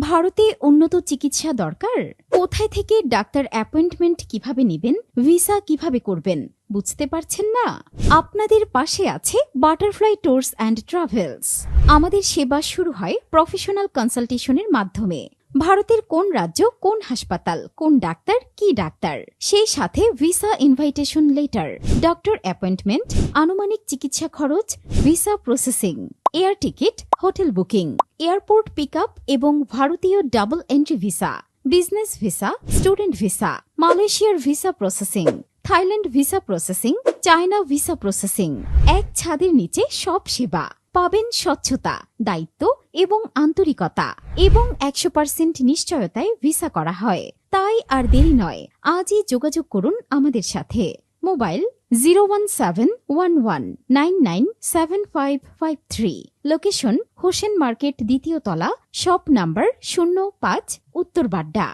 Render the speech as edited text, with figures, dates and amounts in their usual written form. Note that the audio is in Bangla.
ভারতে উন্নত চিকিৎসা দরকার? কোথায় থেকে ডাক্তার অ্যাপয়েন্টমেন্ট কিভাবে নেবেন, ভিসা কিভাবে করবেন বুঝতে পারছেন না? আপনাদের পাশে আছে বাটারফ্লাই ট্যুরস অ্যান্ড ট্রাভেলস। আমাদের সেবা শুরু হয় প্রফেশনাল কনসালটেশনের মাধ্যমে। ভারতের কোন রাজ্য, কোন হাসপাতাল, কোন ডাক্তার, কি ডাক্তার, সেই সাথে visa invitation letter, doctor appointment, আনুমানিক চিকিৎসা খরচ, visa processing, air ticket, hotel booking, airport pick up এবং ভারতীয় double entry visa, business visa, student visa, মালয়েশিয়ার visa processing, Thailand visa processing, China visa processing. এক ছাদের নিচে সব সেবা পাবেন। স্বচ্ছতা, দায়িত্ব এবং আন্তরিকতা এবং 100% নিশ্চয়তায় ভিসা করা হয়। তাই আর দেরি নয়, আজই যোগাযোগ করুন আমাদের সাথে। মোবাইল 01711997553। লোকেশন হোসেন মার্কেট, দ্বিতীয় তলা, শপ নাম্বার 05, উত্তর বাড্ডা।